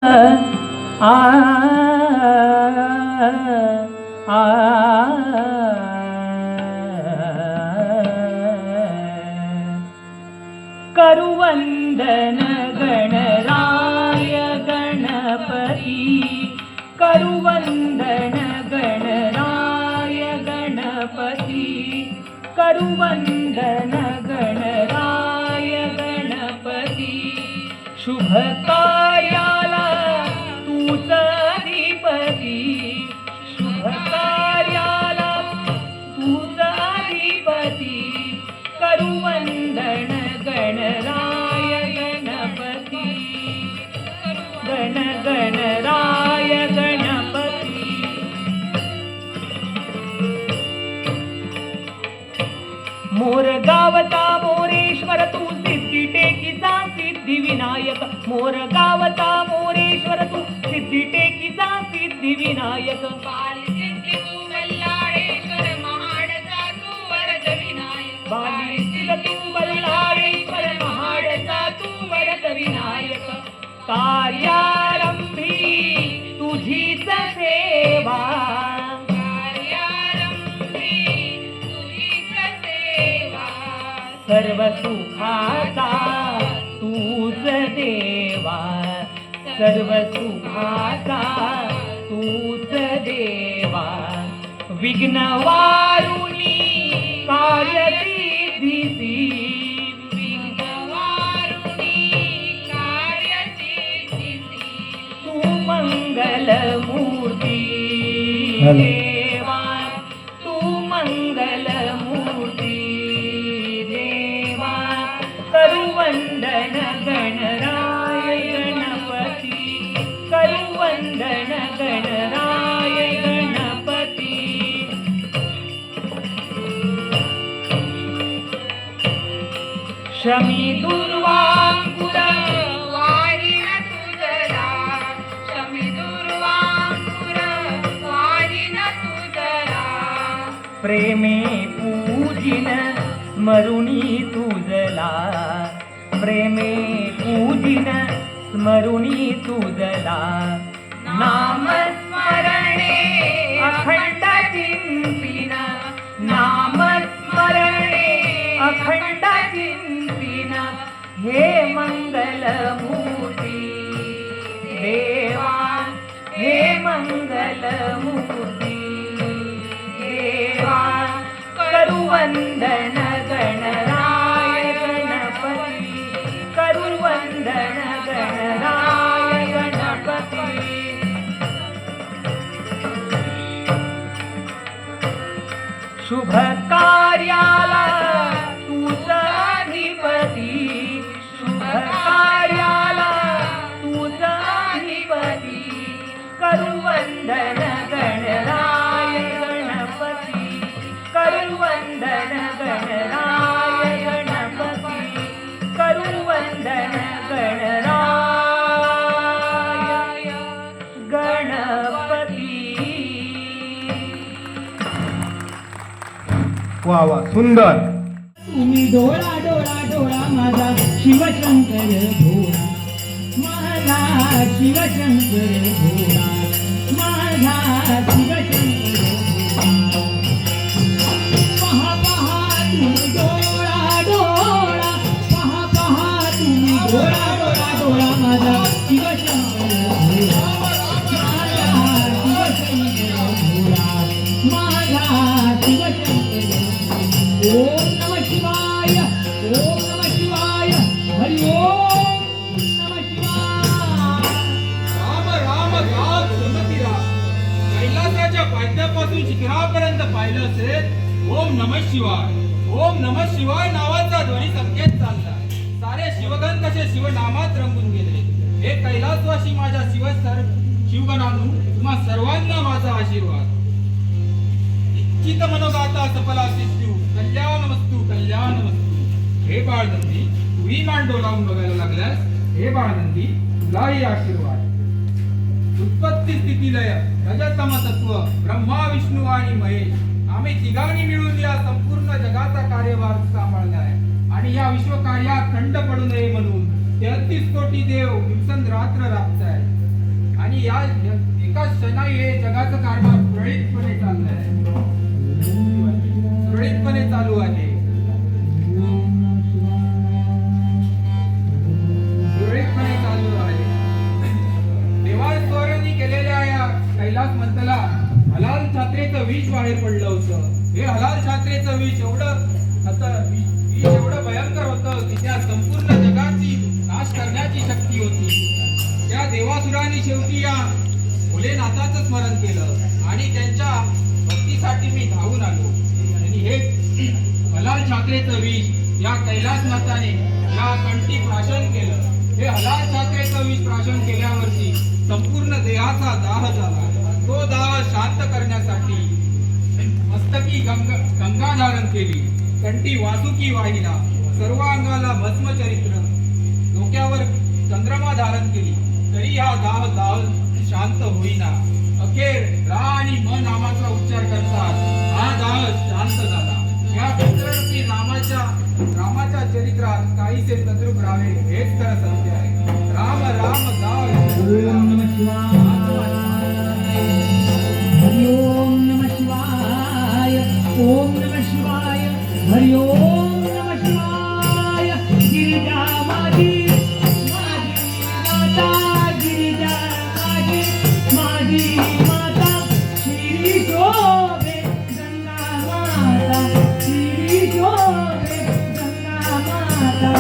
आ आ करुवंदन गणराय गणपती करुवंदन गणराय गणपती करुवंदन गणराय गणपती शुभ कार्याला तूच अधिपती शुभ कार्याला तूच अधिपती करुवंदन गणराय गणपती गणराय गणपती मोर गावचा मोरेश्वर तू सिद्धी टेकीचा सिद्धी विनायक मोर गावचा मोरेश्वर तू सिद्धी टेकीचा सिद्धी विनायक बालसिद्धी तू बल्लाळेश्वर महाडचा तू वरद विनायक बालसिद्धी तू बल्लाळेश्वर महाडचा तू वरद विनायक कार्यारंभी तुझीच सेवा सर्व सुखाचा तूच देवा सर्व सुखाचा तूच देवा विघ्न वारुणी कार्यसिद्धीसी विघ्न वारुणी कार्यसिद्धीसी तू मंगल मूर्ती देवा तू मंगल मूर्ती करुवंदन गणराय गणपती करुवंदन गणराय गणपती शमी दुर्वांकुर वाहिन तुझला शमी दुर्वांकुर वाहिन तुझला प्रेमे पूजिन स्मरुणी तुझला प्रेमे पूजिन स्मरुणी तुझला नाम स्मरणे अखंड चिंतिन नाम स्मरणे अखंड चिंतिन हे मंगल मूर्ती देवा हे मंगल मूर्ती देवा करुवंदन गणराय गणपती करुवंदन गणराय गणपती शुभ कार्याला तूच अधिपती शुभ कार्याला तूच अधिपती करुवंदन गणराय गणपती करुवंदन गणराय गणपती करुवंदन गणराय गणपती वा वा सुंदर तुम्ही डोळा डोळा डोळा माझा शिवशंकर भोळा माझा शिवशंकर भोळा माझा शिवशंकर भोळा पहा तुम्ही डोळा डोळा पहा तुम्ही डोळा डोळा डोळा माझा शिवशंकर भोळा माझा शिवशंकर भोळा माझा शिवशंकर ओम नमः शिवाय ओम नमः शिवाय हरि ओम नमः शिवाय राम राम राम सुमती राम कैलासाच्या पायथ्यापासून शिखरापर्यंत पाहिलं असेल ओम नमः शिवाय नावाचा ध्वनी संकेत चालला सारे शिवगण कसे शिवनामात रंगून गेले हे कैलासवासी माझ्या शिवगणांनो तुम्हा सर्वांना माझा आशीर्वाद इच्छित मनोगाता सफला सिद्धू कल्याणमस्तु हे बाळनंदी तूही मान डोलावून बघायला लागल्यास हे बाळनंदी तुलाही आशीर्वाद उत्पत्ती स्थिती लय रजतम तत्व ब्रह्मा विष्णू आणि महेश आम्ही तिघांनी मिळून या संपूर्ण जगाचा कार्यभार सांभाळला आहे आणि या विश्व कार्यात खंड पडू नये म्हणून 33 कोटी देव दिवसंरात्र राबतायत या एका क्षणाई हे जगाचं कारभार सुरळीतपणे चाललंय, सुरळीतपणे चालू आहे, सुरळीतपणे चालू आहे. देवास्वरांनी केलेल्या या कैलास मंथला हलाल छात्रेचं विष बाहेर पडलं होतं. हे हलाल छात्रेचं विष विष एवढं भयंकर होतं की त्या संपूर्ण जगाची नाश करण्याची शक्ती होती. त्या देवासुरांनी शेवटी या भोलेनाथाचं स्मरण केलं आणि त्यांच्या भक्तीसाठी मी धावून आलो. आणि हे हलाल छात्रेचं विष या कैलासनाथाने या कंठी प्राशन केलं. हे हलाल छात्रेचं विष प्राशन केल्यावरती संपूर्ण देहाचा दाह झाला. तो दाह शांत करण्यासाठी मस्तकी गंगा धारण केली, कंठी वासुकी वाहिला, सर्व अंगाला भस्म चरित्र, डोक्यावर चंद्रमा धारण केली, तरी हा दाह शांत होईना. अखेर रा आणि म नामाचा उच्चार करतात हा दाह शांत झाला. या पुत्ररूपी रामाच्या चरित्रात काहीसे तद्रूप राहावे हेच खरं सत्य आहे. राम राम ओम नमः शिवाय. हरि ओम नमः शिवाय. ओम नमः शिवाय. हरि ओम नमः शिवाय. गिरिजा माझी माता, गिरिजा माझी माता, श्री शोभे गंगा माता, श्री शोभे गंगा माता.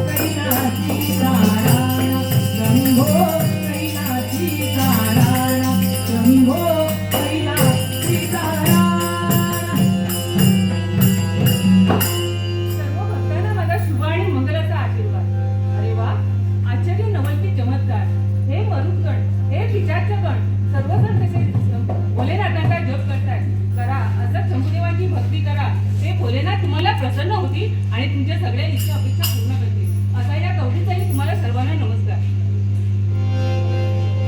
कैलासी नारायण शंभो, कैलासी नारायण शंभो, कैलासी नारायण. सर्व भक्तांना माझा शुभ आणि मंगलाचा आशीर्वाद. अरे वा, आश्चर्य नवलकी चमत्कार. हे मरुदगण, हे पिशाच गण, सर्वजण कसे भोलेनाथांचा जप करताय. करा असं शंभुदेवाची भक्ती करा. ते भोलेनाथ तुम्हाला प्रसन्न होतील आणि तुमच्या सगळ्या इच्छा अपेक्षा पूर्ण करतील. असा या कवडीचाही तुम्हाला सर्वांना नमस्कार.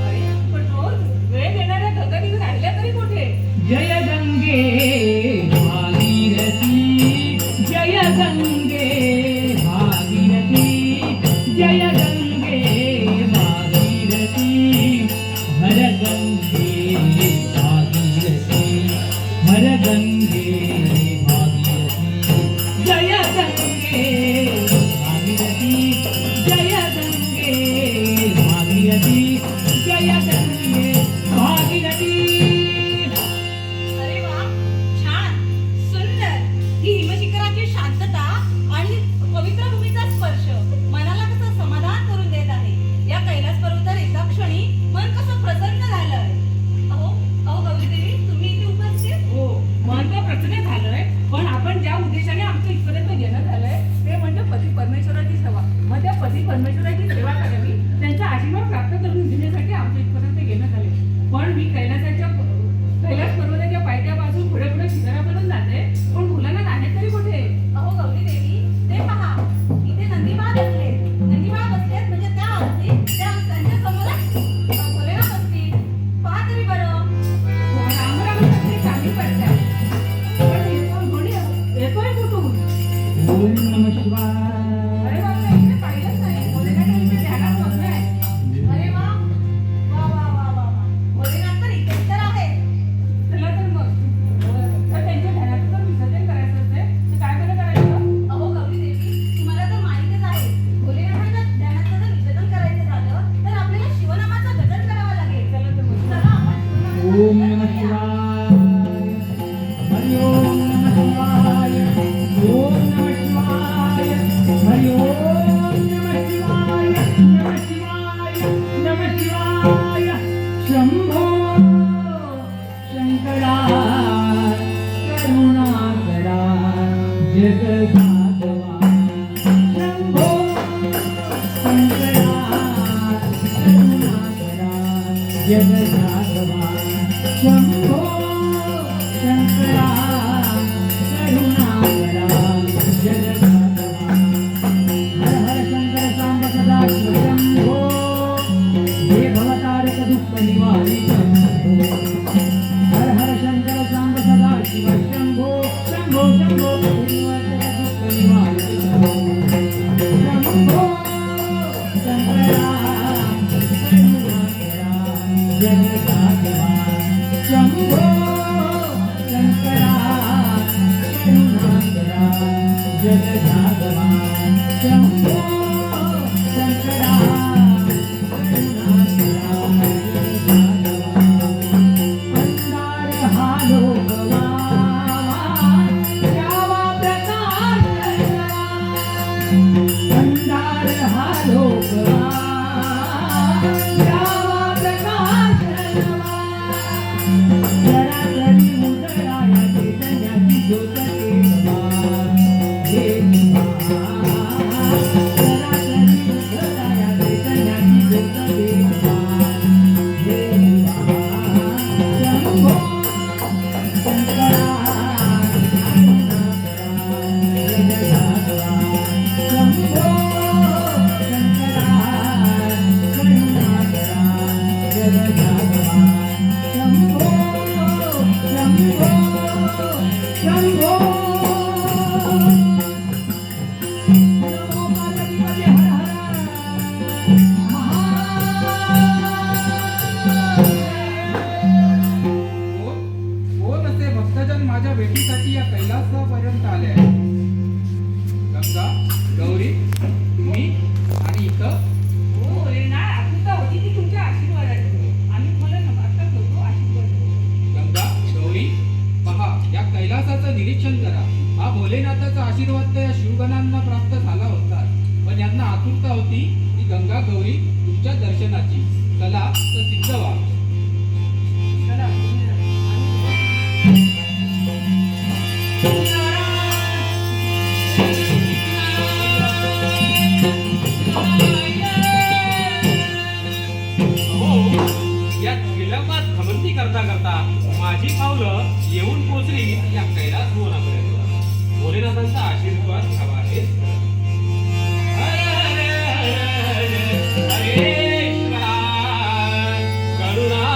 अरे पण रोज वेळ घेणाऱ्या गंगादेवी राहिल्या तरी कुठे? जय गंगे भागीरथी, जय गंगे भागीरथी, जय गंगे भागीरथी, हर गंगे भागीरथी, हर गंगे भागीरथी, जय गंगे भागीरथी, जय गंगे भागीरथी, जय गंगे भागीरथी. अरे वा, छान, सुंदर. ही हिमशिखराची शांतता आणि पवित्र भूमीचा स्पर्श मनाला कसं समाधान करून देत आहे. या कैलास पर्वतावर एका क्षणी मन कसं प्रसन्न झालंय. अहो गौरीदेवी, तुम्ही इथे उपस्थित. हो, मन तर प्रसन्न झालंय, पण आपण ज्या उद्देशाने आमचं इथपर्यंत येणं झालंय ते म्हणजे पती परमेश्वराची सेवा. मग त्या पती परमेश्वराची सेवा करावी, त्यांचा आशीर्वाद प्राप्त करून घेण्यासाठी आमच्या इथपर्यंत येणं झाले. पण मी कैलास पर्वताच्या पायथ्यापासून पुढे पुढे शिखरापर्यंत जाते, पण मुलांना जाण्यात तरी कुठे? अहो गौरीदेवी, ते पहा, इथे नंदीबाळ बसलेत. नंदीबाळ बसलेत म्हणजे त्या त्यांच्या समोरच भोलेनाथ असतील. पहा तरी बरं. रामराम सगळे चांगली पडतात, पण येतोय कुठून? ओम नमः शिवाय. अरे बापरे, इथे पाहिलंच नाही. भोलेनाथांच्या ध्यानात मग्न आहे. अरे वा वा वा वा वा वा. भोलेनाथ तर इथेच तर आहे. चला तर मग, तर त्यांच्या ध्यानाचं जर विसर्जन करायचं असेल तर काय बरं करायचं? अहो गौरीदेवी, तुम्हाला तर माहितीच आहे, भोलेनाथाच्या ध्यानाचं जर विसर्जन करायचं झालं तर आपल्याला शिवनामाचं गजर करावं लागेल. चला तर मग. चला आपण शिवनामाचं ओम गजर नमः करूया. शिवाय. हरि ओम नमः शिवाय. ओम नमः शिवाय. हरि ओम नमः शिवाय. नमः शिवाय. नमः शिवाय. शंभो शंकरा करुणाकरा जगदाधवा. शंभो शंकरा करुणाकरा जगदाधवा. शंभो शंकरा करुणाकरा जगदाधवा. हर हर शंकर सांब सदा शिव शंभो. हे भवतारक दुःख निवारी शंभो. हर हर शंकर सांब सदा शिव शंभो. शंभो शंभो भवतारक दुःख निवारी शंभो. शंभो शंकरा करुणाकरा जगदात्मा शंभो शंकरा करुणाकरा जगदात्मा शंभो शंकरा करुणाकरा अंधार हा लोकवा द्यावा प्रकाश अंधार हा लोकवा द्यावा प्रकाश जरातरी उजळाया चैतन्याची ज्योत तेजवा हे जरातरी उजळाया चैतन्याची ज्योत तेजवा हे शंभो शंकरा कोण असे भक्तजन माझ्या भेटीसाठी या कैलासापर्यंत आले आहेत? गंगा, गौरी, मी आणि इथं हो भोलेनाथ, आतुरता होती ती तुमच्या आशीर्वादाची. आम्ही तुम्हाला नमस्कार करतो, आशीर्वाद देतो. गंगा, गौरी, पहा या कैलासाचं निरीक्षण करा. हा भोलेनाथाचा आशीर्वाद तर या शिवगणांना प्राप्त झाला होता, पण यांना आतुरता होती की गंगा गौरी तुमच्या दर्शनाची. चला तर सिद्ध व्हा. चला, आम्ही हो, या विलंबात भ्रमंती करता करता माझी पावलं येऊन पोचली या कैलास भुवनापर्यंत. भोलेनाथांचा आशीर्वाद घ्यावा आहे. हरे कृष्णा करुणा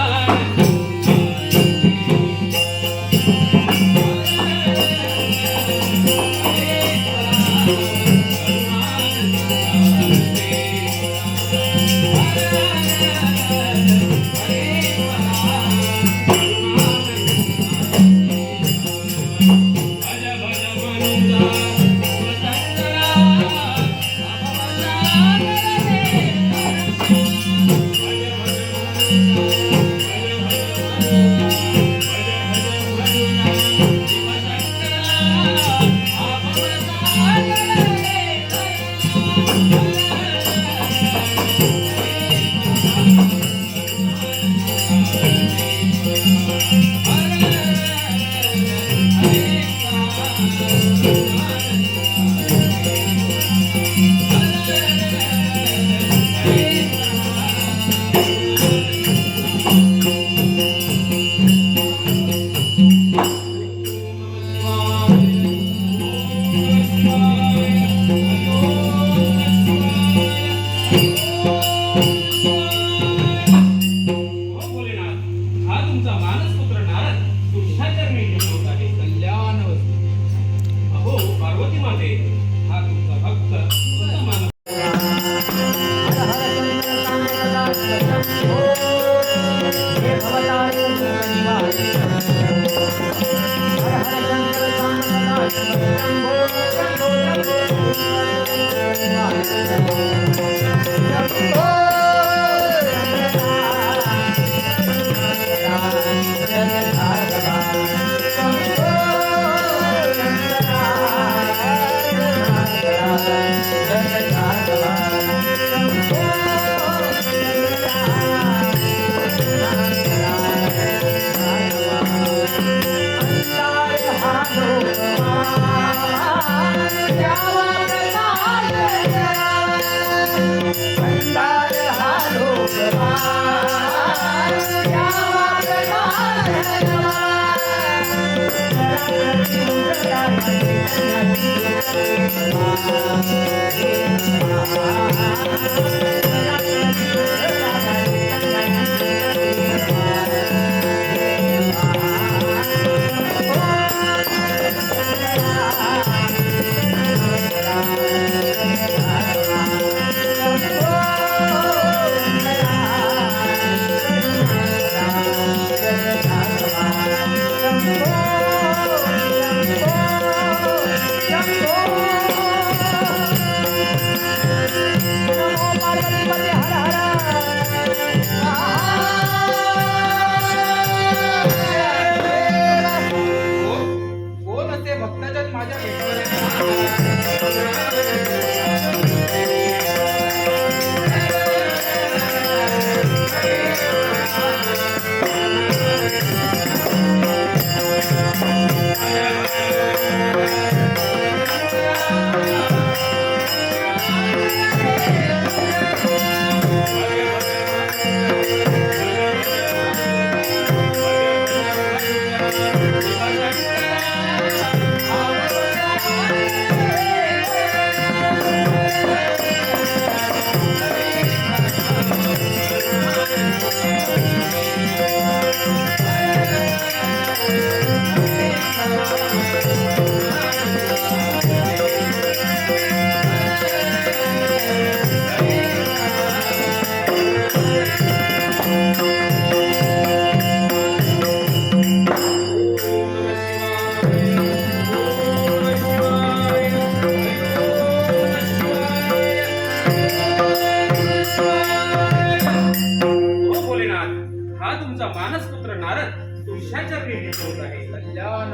हा तुमचा मानसपुत्र नारद तुमच्या चरणी होत आहे. कल्याण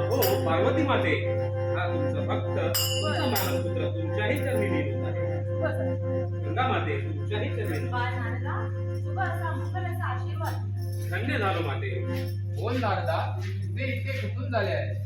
अहो पार्वती माते, हा तुमचा भक्त तुमचा मानसपुत्र तुमच्याही चरणी होत आहे. गंगा माते तुमच्याही चरणी धन्य झालो माते. बोल नारदा, तुझे इतके कुठून झाले आहे?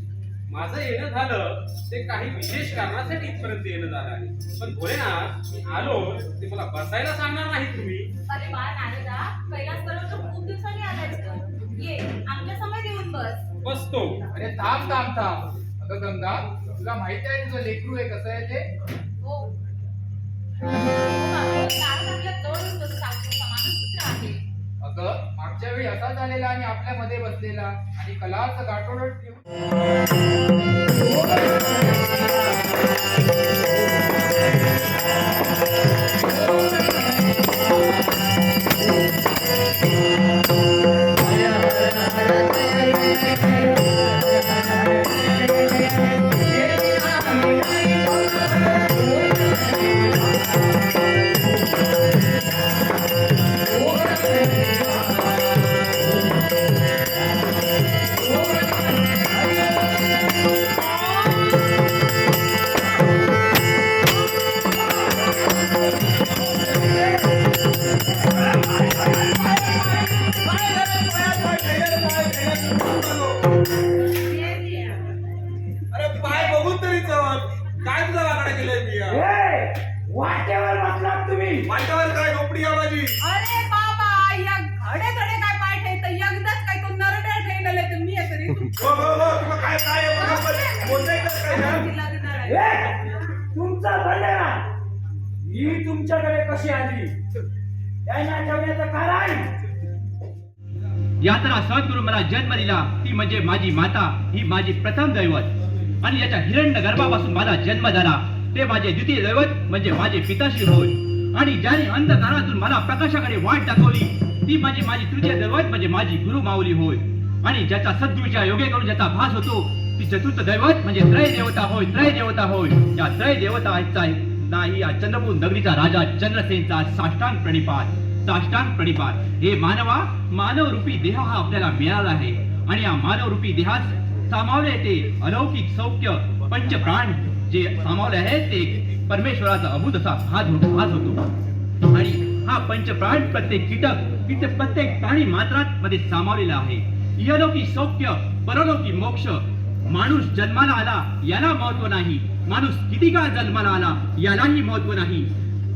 माझं येणं झालं ते काही विशेष कारणासाठी इथपर्यंत येणं झालं आहे. पण भोलेनाथ, मी आलो ते मला बसायला सांगणार नाही तुम्ही. अरे बाळ नारदा, कैलास पर्वत खूप दिवसांनी आलायस तर ये आमच्या समोर येऊन बस. बसतो. अरे थांब थांब थांब. अगं गंगा, तुला माहिती आहे तुझं लेकरू आहे कसं आहे ते? हो नारद आपल्या जवळ समानपुत्र आहे. अगं मागच्या वेळी असा झालेला आणि आपल्यामध्ये बसलेला आणि कलाचं गाठोडं ठेवून अरे पाय बघून तरी चल. काय तुझा वाकडा केलाय मी या? वाटेवर बसलात तुम्ही. वाट्यावर काय झोपडी या माझी? अरे बाबा, या घडे धडे काय पाय ठेवत एकदाच काय तो नरड्या ठेवलेले तर मी आहे तरी हो हो हो, तुला काय काय आहे बरोबर? बोलताय का काय ना? तिला देणार आहे. तुमचा धन्यवाद. ही तुमच्याकडे कशी आली? त्यांना ठेवण्याचं कारण? यात्रा सद्गुरू मला जन्म दिला ती म्हणजे माझी माता, ही माझी प्रथम दैवत. आणि याच्या हिरण्य गर्भापासून माझा जन्म झाला ते माझे द्वितीय दैवत म्हणजे माझे पिताश्री होय. आणि ज्याने अंधकारातून मला प्रकाशाकडे वाट दाखवली ती म्हणजे माझी तृतीय दैवत म्हणजे माझी गुरु माऊली होय. आणि ज्याचा सद्गुरूच्या योगे करून ज्याचा भास होतो ती चतुर्थ दैवत म्हणजे त्रय देवता होय. त्रय देवता होय. या त्रय देवता नाही या चंद्रपूर नगरीचा राजा चंद्रसेनचा साष्टांग प्रणिपात. साष्टांग प्रणिपात. हे मानवा, मानव रूपी देह हा आपल्याला मिळाला आहे आणि या मानव रूपी देहात सामावले ते अलौकिक सौख्य पंचप्राण जे सामावले आहेत ते परमेश्वराचा अभूत असा भास होतो. आणि हा पंचप्राण प्रत्येक कीटक प्रत्येक प्राणी मात्रात मध्ये सामावलेला आहे. इहलौकिक सौख्य, परलौकिक मोक्ष. माणूस जन्माला आला याला महत्व नाही, माणूस किती काळ जन्माला आला यालाही महत्व नाही.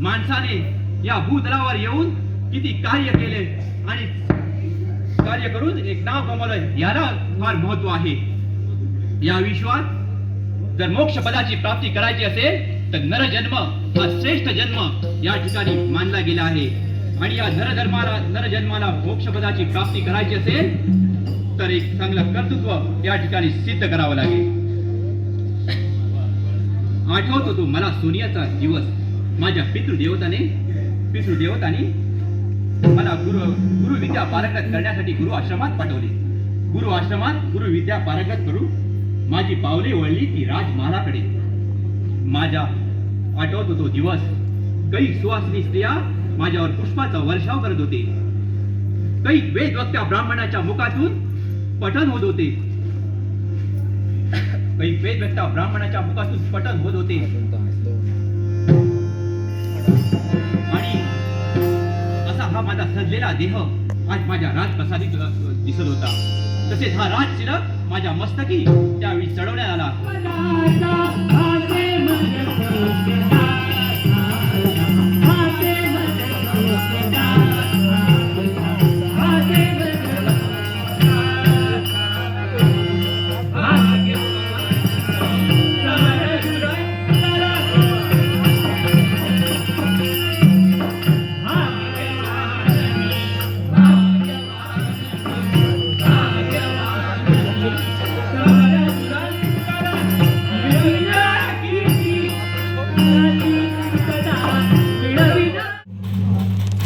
माणसाने या भूतलावर येऊन किती कार्य केले आणि कार्य करून एक नाव कमावलं याला फार महत्व आहे. या विश्वात जर मोक्ष पदाची प्राप्ती करायची असेल तर नरजन्म हा श्रेष्ठ जन्म या ठिकाणी मानला गेला आहे. आणि या नरजन्माला मोक्ष पदाची प्राप्ती करायची असेल तर एक चांगलं कर्तृत्व या ठिकाणी सिद्ध करावं लागेल. आठवतो तो मला सोनियाचा दिवस. माझ्या पितृदेवताने मला गुरु विद्या पारंगत करण्यासाठी गुरु आश्रमात पाठवले. गुरु आश्रमात गुरु विद्या पारंगत करून माझी पावले वळली ती राजमहालाकडे. माझ्या आठवतो तो दिवस. काही सुवासिनी स्त्रिया माझ्यावर पुष्पाचा वर्षाव करत होते. काही वेदवक्त्या ब्राह्मणाच्या मुखातून पठण होत होते. काही वेदवक्त्या ब्राह्मणाच्या मुखातून पठण होत होते. आणि असा हा माझा सजलेला देह आज माझ्या राजप्रसादीत दिसत होता. तसेच हा राजतिलक माझ्या मस्तकी त्यावेळी चढवण्यात आला.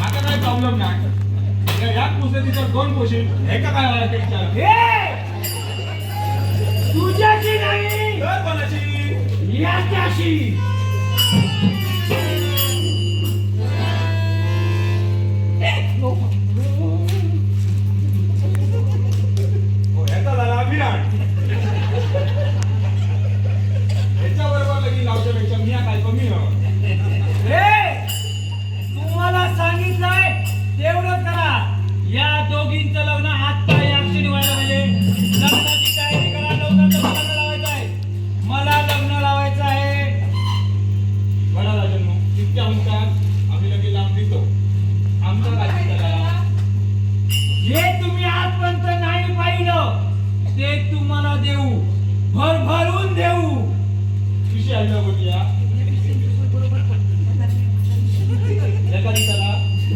आता काय प्रॉब्लेम नाही. या पुस्तकीचं दोन पोशील एका काय व्हायला ते विचार. तुझ्याची नाही, तर कोणाची? याच्याशी. ते तुम्हाला देऊ, भरभरून देऊ. कशी आईला बोलूया एका दिवसाला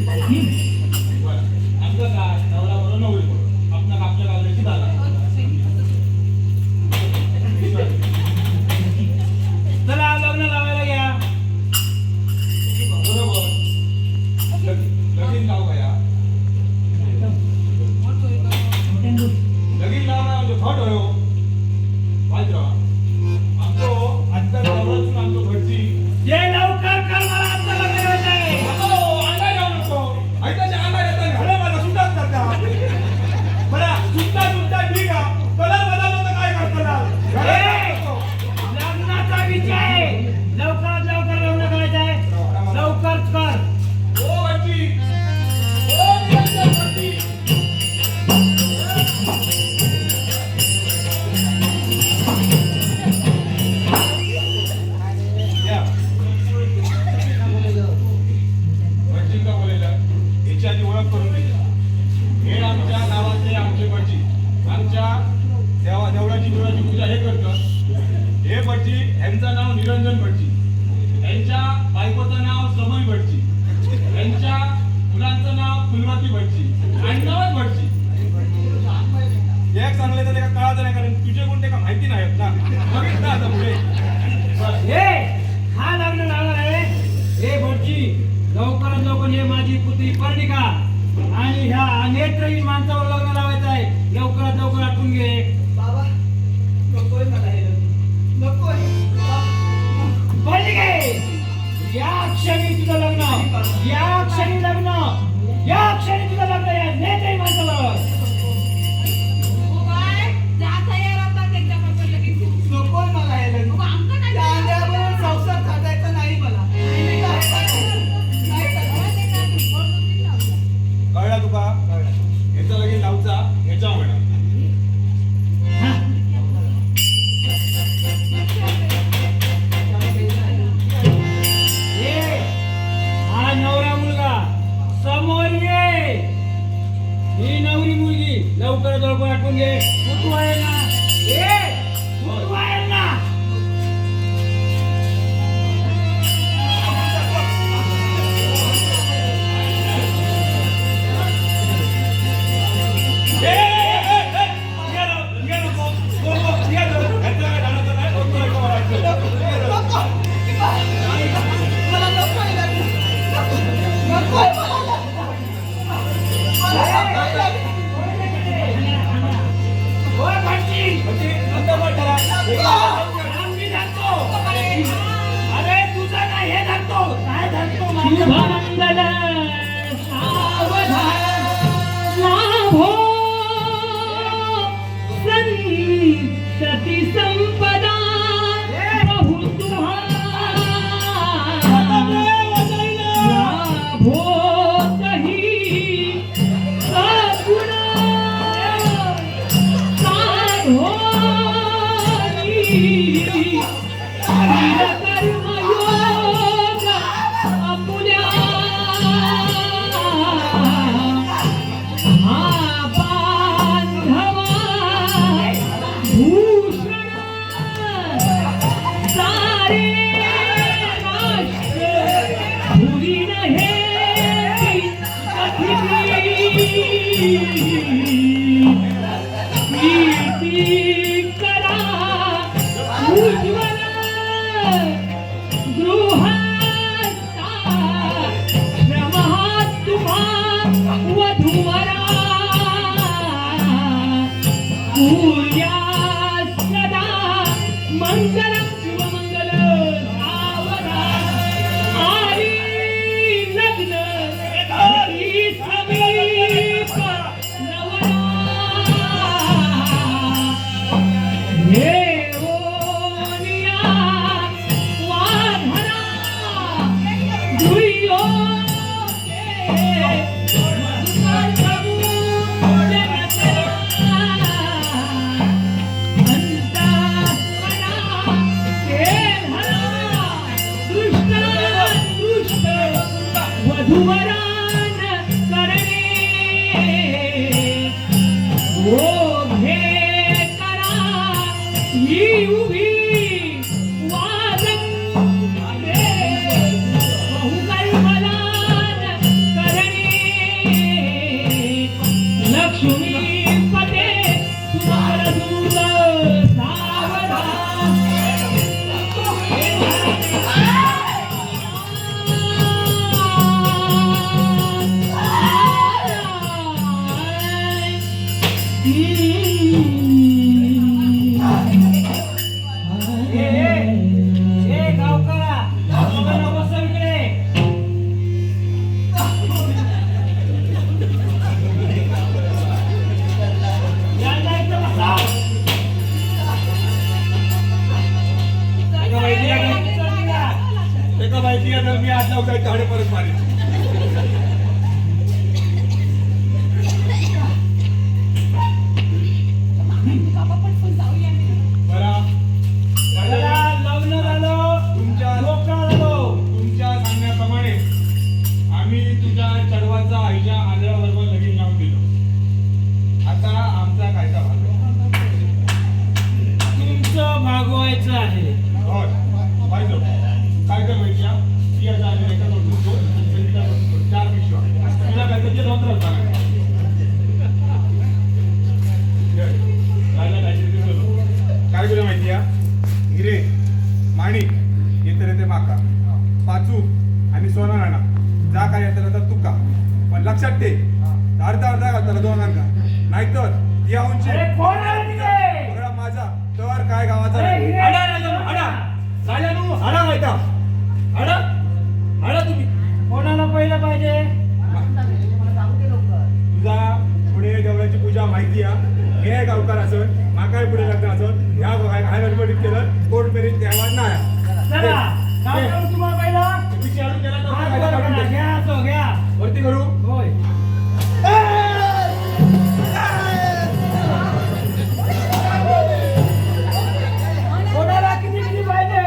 बरं. आमचं काय नवरा बरोबर नवरी बरोबर आपल्या आपल्या गावची दादा चला लग्न लावायला घ्या. बरोबर लगीन लाव गया लगीन लावणार म्हणजे फट होयो वाईट राहा आमचो आजचा नवरातून आमचो घरची ये लवकर कर, मला आता लग्न करायचं आहे. अंगार जाऊ नको ऐकायच्या अंगार येतात घडे माझा सुद्धाच करता बरा सुद्धा ठीक आहे कलर बदललो तर काय करता ए, लग्नाचा विषय आहे. लवकरात लवकर लग्न करायचं आहे. लवकरच कर. ओ घरची ओ निरंजन घरची या भटजी का बोलायला याची आधी ओळख करून घ्या. हे आमच्या गावातले आमचे भटजी आमच्या देवळाची देवळाची पूजा हे करतात. हे भटजी यांचं नाव निरंजन भटजी, यांच्या बायकोचं नाव समय भटजी, यांच्या मुलांचं नाव फुलवती भटजी आणि नवद भटजी. एक चांगले तर एका कळाचं नाही कारण तुझे कोणते का माहिती नाहीत ना बघितलं आता पुढे बरं. हे हा लग्न लावणार आहे. हे भटजी लवकरात लवकर हे माझी पुत्री पर्णिका आणि ह्या नेत्रहीन माणसावर लग्न लावायचं आहे. लवकरात लवकर आटून घे. बाबा नकोय मला हे लग्न. नकोय पर्णिके, या क्षणी तुझं लग्न, या क्षणी लग्न, या क्षणी तुझं लग्न या नेत्रहीन माणसावर. काय जा तयार आता त्याच्याबरोबर लगेच. नकोय मला हे लग्न. मग आमचं काय त्या आल्यावर संसार साधायचा नाही मला. नाही करणार. कळला तुका याचा लगीन लावचा याच्या म्हणा ये, हा नवरा मुलगा समोर ये. ही नवरी मुलगी लवकरात लवकर आटून घे. तू आहे ना? ये, तू आहे ना? मला नकोय लग्न. नकोय मला लग्न. मला नकोय लग्न. ओ भटजी, मी धरतो. अरे तुझं नाही हे धरतो. काय धरतो? शुभमंगल सावधान लाभो संतति संपदा बहु तुम्हारा लाभो कही सगुण साधो कर्मयोग अपुल्या हा बांधवा भूषण सारे राष्ट्र भुलीन हे कीर्ती करा उज्ज्वल गृहस्था श्रमः तुम्हा वधूवरा पूर्या सदा मंगलम शिवमंगल सावधान आली लग्न घरी समीप नवरा लक्ष्मीपते तुम्हाला दूर सावरा एका माहिती आहे तर मी आज लावता झाडे परत मारेन. तुमच्या सांगण्याप्रमाणे आम्ही तुझ्या चढवाचा आईच्या आंधळ्याबरोबर लगीन लावून दिलं. आता आमचा कायदा भागवा. तुमचं भागवायचं आहे. होय, पाहिजे. काय कर माहिती आहे? ती आता आली एका दोन चार पिशव्या. तुला काय त्याचे दोन त्रास झाला. काय तुला माहिती आहे? हिरे, माणिक, येते ते माका, पाचू आणि सोना नाणा. जा काय येतं तर तुका. पण लक्षात ठे, अर्धा घालताना दोन अंका. नाहीतर या उंची अरे कोण आहे तिथे? सगळा माझा तर काय गावाचा अरे नाही. हिरे! हाडा राजा, हाडा. राजानू, हाडा माहिता. हाडा. हाडा तुम्ही. कोणाला पहिलं पाहिजे? तुझा पुणे देवळाची पूजा माहिती आहे. हे गावकार असत, माकाय पुढे लग्न असत. ह्या काय गडबडीत केलं, कोर्ट मेरीत द्यावा नाही. चला काय करू तुम्हाला पहिला? विचारून केला तर हात काय वर काढून करा, दे. घ्या तो घ्या. वरती करू. होय. कोणाला किती किती पाहिजे?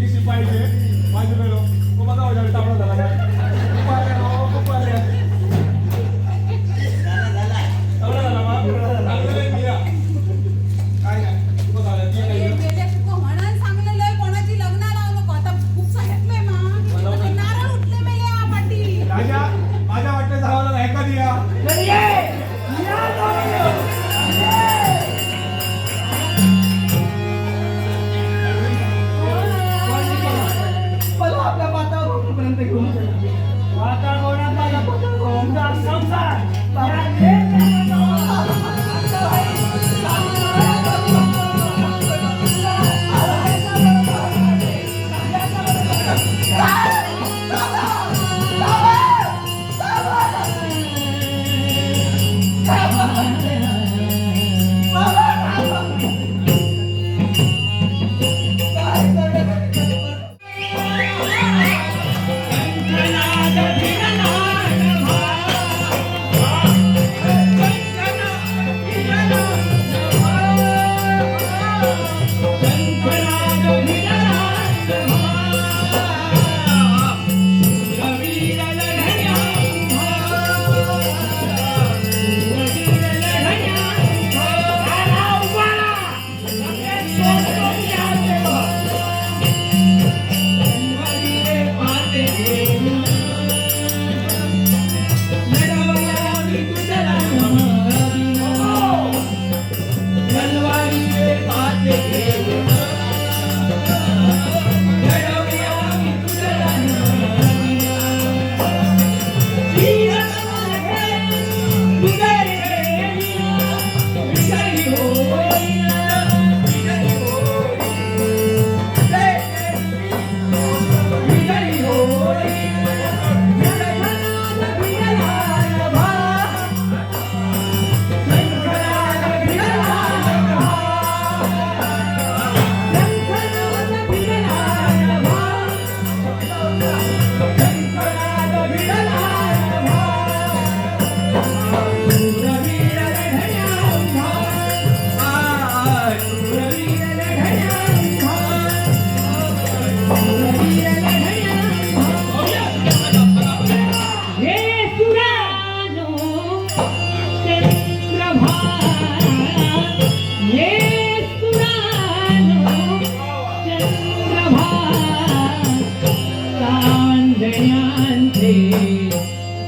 किती पाहिजे माझे मेलो तो बघा वजा टाकून झाला काय खूप आले हो खूप आले झाला काय खूप झालं ती काय म्हणून सांगलेलं कोणाची लग्न लावू नको. आता खूप सांगितलंय ना. नारळ उठले मेले या पाठी. राजा माझ्या वाटलं धावाला नाही का दिया चल ये. या दोघं. आपल्या वातावरणापर्यंत घेऊन वातावरणाचा तुमचा संसार या लेकराला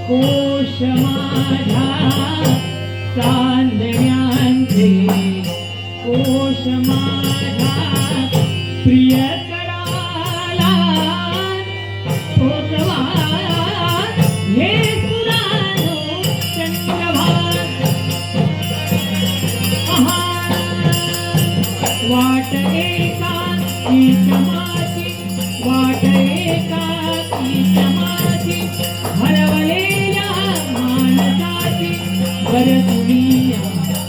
कोश माझ्या चांदण्यांचे कोश माझ्या प्रियकराला पोचवा हे सुरानो चंद्रभागा वाट एका कीचमाची वाट एका कीचमाची हरवलेल्या मानसाची बरसुनिया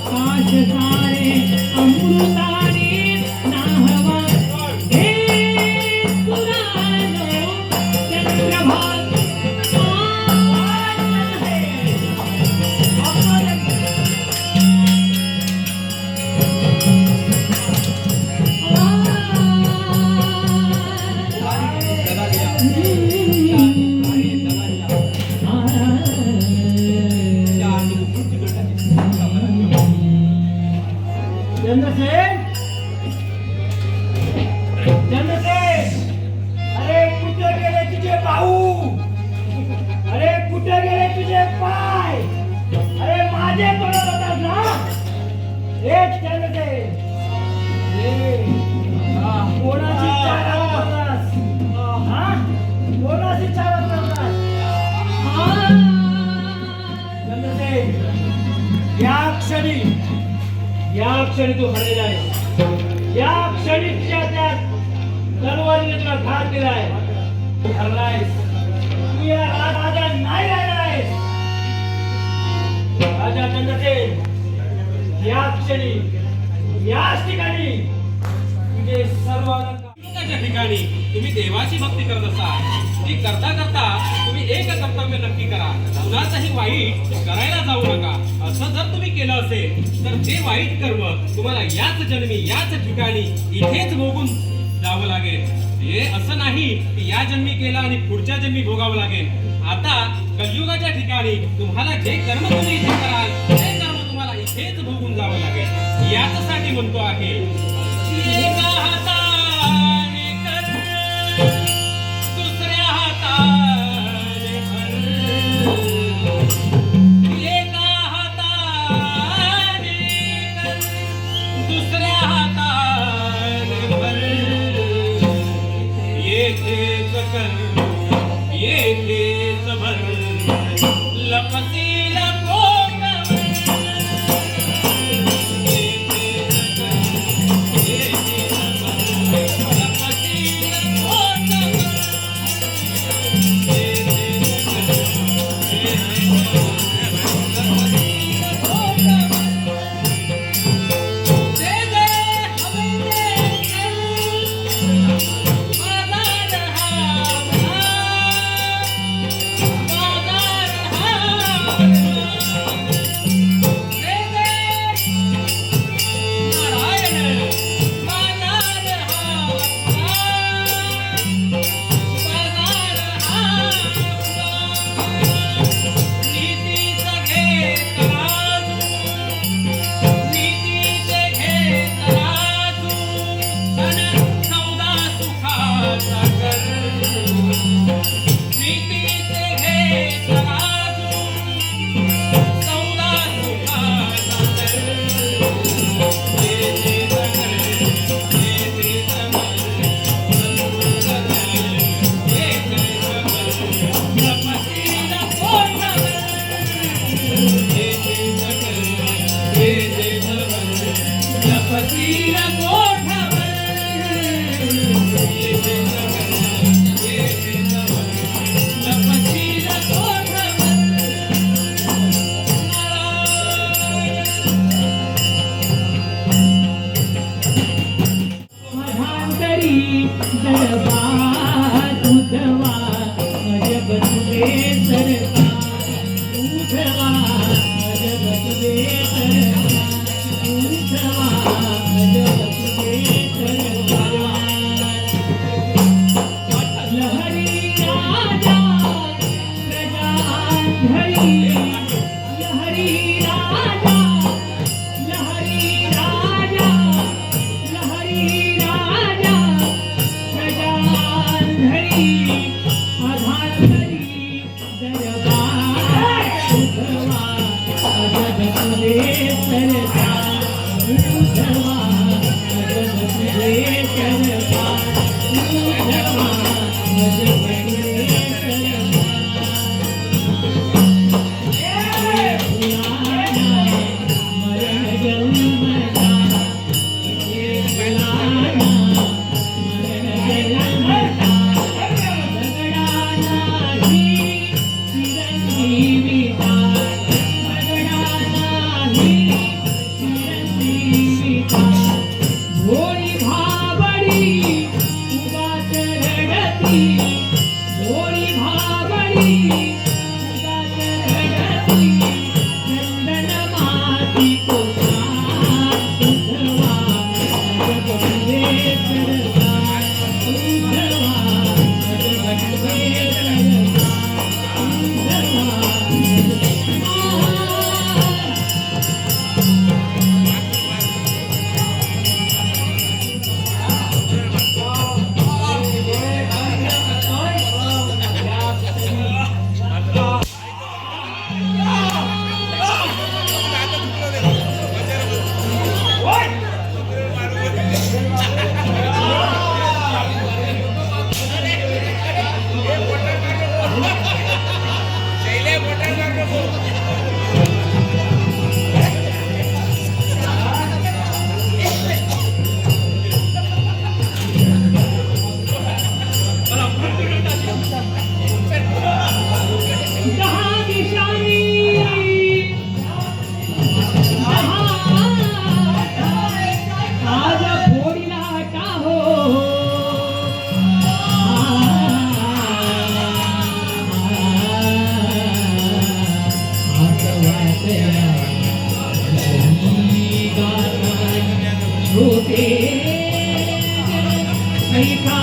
काश सारे अमृताने नाहवा हे सुरानो चंद्रभागा चंद्रसेन चंद्रसेन अरे कुठे गेले तुझे भाऊ अरे कुठे गेले तुझे पाय अरे माझे तोडत होतात ना एक चंद्रसेन कोणाची चारा करतास हा कोणाची चारा करतास चंद्रसेन या क्षणी तू हरलेला आहे या क्षणी तुझ्या त्या तलवारीने तुला घात दिलाय तू हरलायस तू या राजा नाही राहिला आहेस राजा चंद्रसेन या क्षणी याच ठिकाणी तुझे सर्व कलियुगाच्या ठिकाणी तुम्ही देवाची भक्ती करत असाल ती करता करता तुम्ही एक कर्तव्य नक्की करा कुणाचंही वाईट करायला जाऊ नका असं जर तुम्ही केलं असेल तर ते वाईट कर्म तुम्हाला याच जन्मी याच ठिकाणी इथेच भोगून जावं लागेल हे असं नाही की या जन्मी केलं आणि पुढच्या जन्मी भोगावं लागेल आता कलियुगाच्या ठिकाणी तुम्हाला जे कर्म तुम्ही इथे कराल ते कर्म तुम्हाला इथेच भोगून जावं लागेल याचसाठी म्हणतो आहे एका हाताने कर दुसऱ्या हाताने भर एका हाताने कर दुसऱ्या हाताने भर येथेच कर येथेच भर लपतील पोटभर येथेच कर येथेच भर लपतील पोटभर येथेच कर येथेच भर लपतील पोटभर दे दे हमें दे बाजार हा दरबार चिरंजीविता दगडाला ही चिरंजीविता भोळी भाबडी उगाच रडती भोळी भाबडी उगाच रडती चंदन माती कोसा उद्धवा जगवंदे करता उद्धवा जगवंदे करता उद्धवा दहा दिशांनी आज फोडीला टाहो छोटे ऐका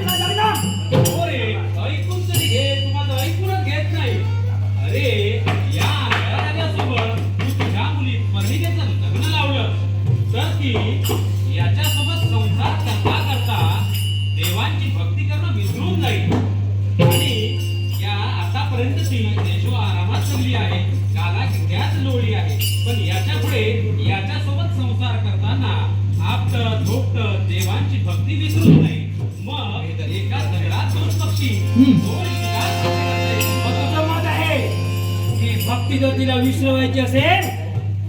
अरे ऐकून तरी घे, तू माझं ऐकूनच घेत नाही. अरे या घराण्यासोबत तू तुझ्या मुली पर्णिकेचं लग्न लावलं तर ती याच्यासोबत संसार करता करता देवांची भक्ती करणं विसरून जाईल. आणि या आतापर्यंत ती यशो आरामात चालली आहे, गाला घेण्याच लोळी आहे. पण याच्या पुढे याच्यासोबत संसार करताना आपट धोपट देवांची भक्ती विसरून नाही. मग एका दगडात दोन पक्षी दोन शिकार करता येईल. मग तुझं मत आहे की भक्ती जर तिला विसरवायची असेल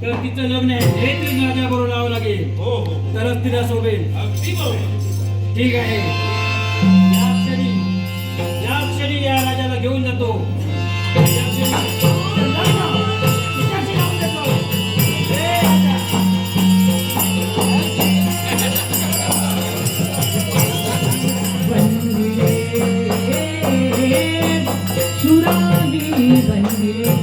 तर तिचं लग्न जयत्री राजाबरोबर लावावं लागेल, हो हो हो. तरच तिला शोभेल. अगदी बरोबर. ठीक आहे. या क्षणी या राजाला घेऊन जातो. या क्षणी लग्न तिच्याशी लावून देतो. हे राजा. शुरानी बनले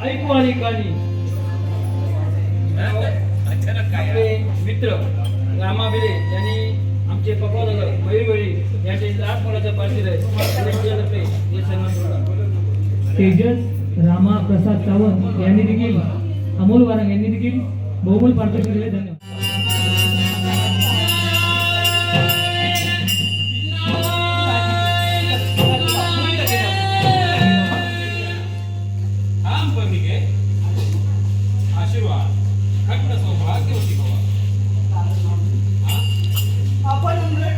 ऐकू आली काली. आपले मित्र रामाबिले यांनी आमचे पप्पा बैलबळी यांचे 8 मुलाचा पार्थिव आहे. हे सन्मान तेजस रामा प्रसाद सावंत यांनी देखील अमोल वारंग यांनी देखील बहुमोल पारितोषिक दिले. धन्यवाद. आशीर्वाद खंड सौभाग्यवती भवा. आपण उलट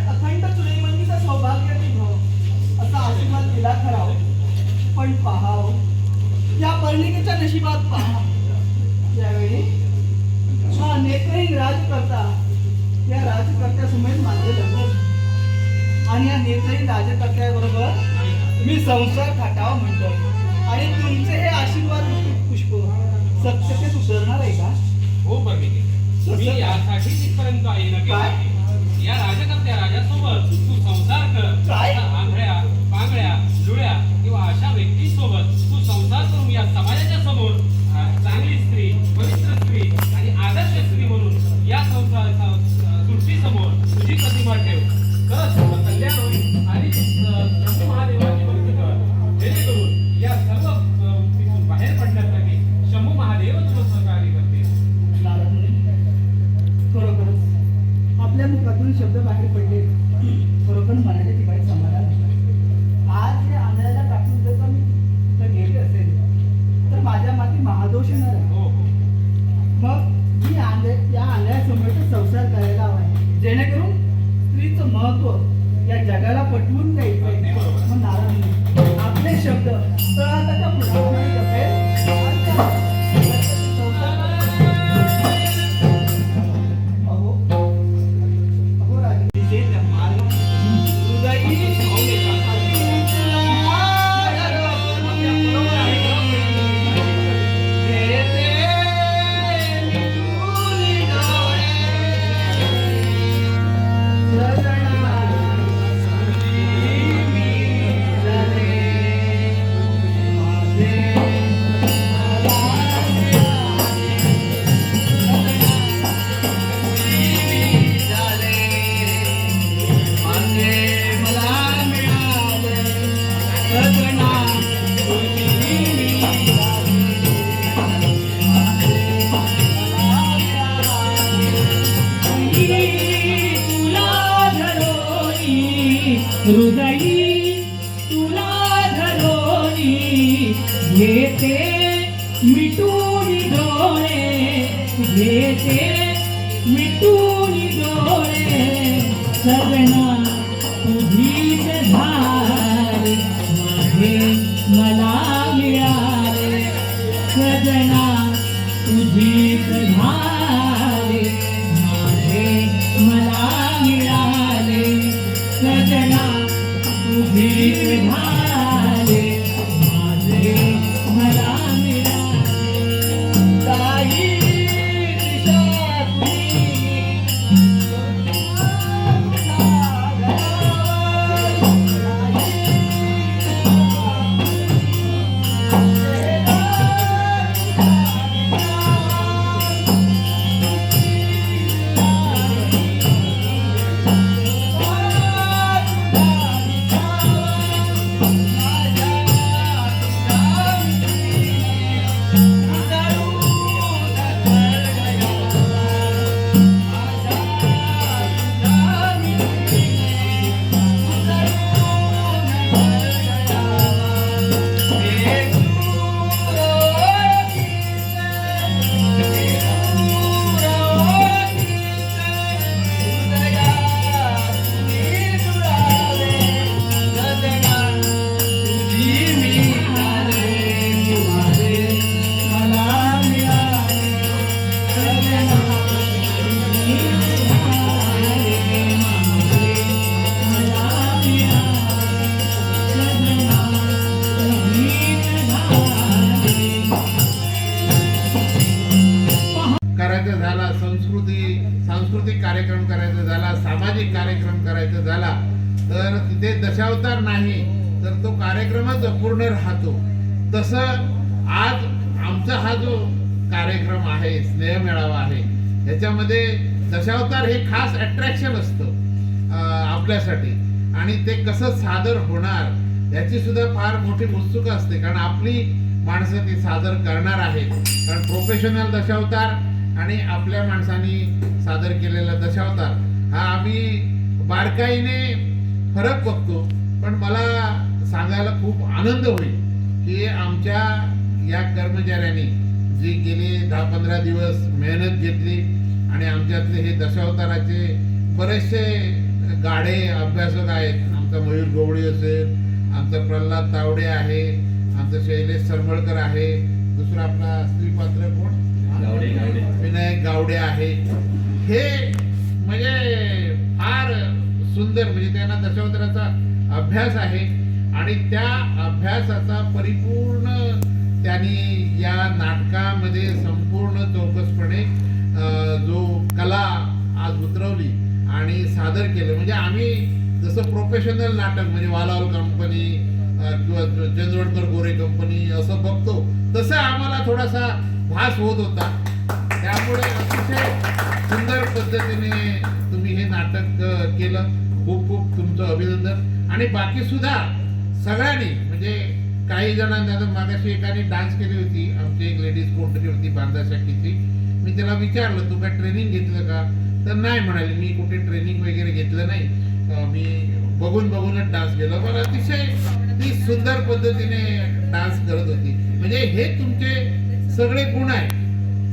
केला खरा हो. पण पहा हो, या पर्णिकेच्या नशिबात पहा, यावेळी हा नेत्रहीन राजकर्ता या राजकर्त्यासमोर माझे लग्न, आणि या नेत्रहीन राजकर्त्याबरोबर मी संसार थाटावा म्हणतोय, आणि तुमचे हे आशीर्वाद पुष्प सत्यतेत उतरणार आहे का? हो बर्मिके, मी यासाठी तिथपर्यंत येणं केलं. या राजकर्त्या राजासोबत तू संसार कर. काय? आंधळ्या पांगळ्या जुळ्या किंवा अशा व्यक्तीसोबत तू संसार करून या समाजाच्या समोर चांगली स्त्री, पवित्र स्त्री आणि आदर्श स्त्री म्हणून या समोर तुझी प्रतिमा ठेव. तर कल्याण होईल आणि शंभू महादेवाची भक्ती कर, जेणेकरून या सर्व वृत्तीतून बाहेर पडण्यासाठी शंभू महादेव तुला सहकार्य करतील. खरोखरच आपल्या मुखातून शब्द बाहेर पडले, खरोखर मनाच्या ठिकाणी समाधान आहे. आज हे आंधळ्याला टाकून जर का मी तिथं गेले असेल तर माझ्या माती महादोष येणार आहे. हो हो. मग मी या आंधळ्यासमोर संसार करायला हवा आहे, जेणेकरून स्त्रीचं महत्व या जगाला पटवून द्यायचं आहे. मग नाराज नाही. आपले शब्द तळाच्या फुलाप्रमाणे जपेल आणि त्या हृदयी तुला धरोनी घेते मिटून डोळे, घेते मिटून डोळे, सगळा तुझीच झाले माझे मला मिळाले, सगळा तुझीच झाले माझे मला मिळाले, सगळा तुझीच झाले माझे मला मिळाले. ताई दिशा करायचा झाला, सांस्कृतिक कार्यक्रम करायचा झाला, सामाजिक कार्यक्रम करायचा झाला तर तिथे दशावतार नाही तर तो कार्यक्रमच अपूर्ण राहतो. तसं आज आमचा हा जो कार्यक्रम आहे, स्नेह मेळावा आहे, ह्याच्यामध्ये दशावतार हे खास अट्रॅक्शन असतं आपल्यासाठी, आणि ते कसं सादर होणार याची सुद्धा फार मोठी उत्सुकता असते, कारण आपली माणसं ती सादर करणार आहेत. कारण प्रोफेशनल दशावतार आणि आपल्या माणसांनी सादर केलेला दशावतार हा आम्ही बारकाईने फरक बघतो. पण मला सांगायला खूप आनंद होईल की आमच्या या कर्मचाऱ्यांनी जी गेली 10-15 दिवस मेहनत घेतली आणि आमच्यातले हे दशावताराचे बरेचसे गाढे अभ्यासक आहेत. आमचा मयूर गवळी असेल, आमचा प्रल्हाद तावडे आहे, आमचं शैलेश सरमळकर आहे, दुसरा आपला स्त्रीपात्र कोण, विनायक गावडे आहे. हे म्हणजे फार सुंदर, म्हणजे त्यांना दशावताराचा अभ्यास आहे आणि त्या अभ्यासाचा परिपूर्ण त्यांनी या नाटकामध्ये संपूर्ण चौकसपणे जो कला आज उतरवली आणि सादर केलं. म्हणजे आम्ही जसं प्रोफेशनल नाटक म्हणजे वालावल कंपनी किंवा चंदवडकर गोरे कंपनी असं बघतो, तसं आम्हाला थोडासा भास होत होता. त्यामुळे अतिशय सुंदर पद्धतीने तुम्ही हे नाटक केलं. खूप खूप तुमचं अभिनंदन. आणि बाकी सुद्धा सगळ्यांनी, म्हणजे काही जणांनी, आता मागाशी एकाने डान्स केली होती, आमची एक लेडीज कोणतरी होती बांधा शाखेची. मी त्याला विचारलं तू काय ट्रेनिंग घेतलं का, तर नाही म्हणाले, मी कुठे ट्रेनिंग वगैरे घेतलं नाही, मी बघूनच डान्स केला. पण अतिशय ती सुंदर पद्धतीने डान्स करत होती. म्हणजे हे तुमचे सगळे गुण आहेत,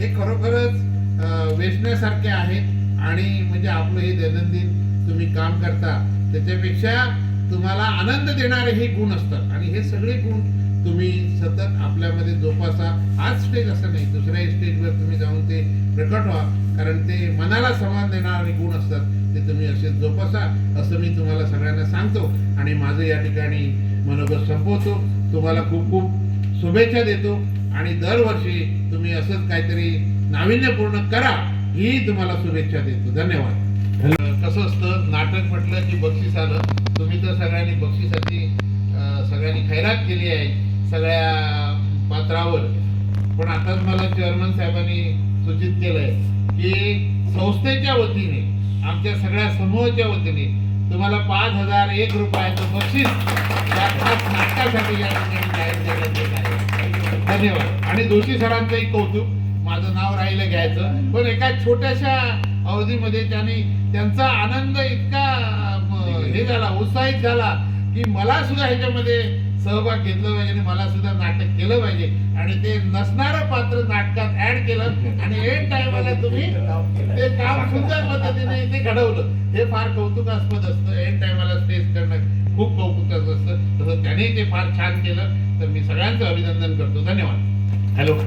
हे खरोखरच वेचण्यासारखे आहेत. आणि म्हणजे आपलं हे दैनंदिन तुम्ही काम करता त्याच्यापेक्षा तुम्हाला आनंद देणारे हे गुण असतात आणि हे सगळे गुण तुम्ही सतत आपल्यामध्ये जोपासा. आज स्टेज असं नाही, दुसऱ्या स्टेजवर तुम्ही जाऊन ते प्रकट व्हा, कारण ते मनाला समान देणारे गुण असतात, ते तुम्ही असे जोपासा असं मी तुम्हाला सगळ्यांना सांगतो. आणि माझं या ठिकाणी मनोगत संपवतो. तुम्हाला खूप खूप शुभेच्छा देतो आणि दरवर्षी तुम्ही असंच काहीतरी नाविन्यपूर्ण करा ही तुम्हाला शुभेच्छा देतो. धन्यवाद. कसं असतं, नाटक म्हटलं की बक्षीस आलं. तुम्ही तर सगळ्यांनी बक्षिसाची सगळ्यांनी खैरात केली आहे सगळ्या पात्रावर. पण आताच मला चेअरमन साहेबांनी सूचित केलंय की संस्थेच्या वतीने, आमच्या सगळ्या समूहाच्या वतीने तुम्हाला 5,001 रुपयाचं बक्षीस या खास नाटकासाठी या ठिकाणी जाहीर करण्यात येत आहे. धन्यवाद. आणि जोशी सरांचंही कौतुक, माझं नाव राहिलं घ्यायचं, पण एका छोट्याशा अवधीमध्ये त्यांचा आनंद इतका हे झाला, उत्साहित झाला की मला सुद्धा ह्याच्यामध्ये सहभाग घेतला पाहिजे आणि मला सुद्धा नाटक केलं पाहिजे. आणि ते नसणारं पात्र नाटकात ऍड केलं आणि एंड टाइमला तुम्ही ते काम सुंदर पद्धतीने ते घडवलं. हे फार कौतुकास्पद असतं. एंड टाइमला स्टेज करणं खूप कौतुकाचं असतं. तसं त्याने ते फार छान केलं. तर मी सगळ्यांचं अभिनंदन करतो. धन्यवाद. हॅलो.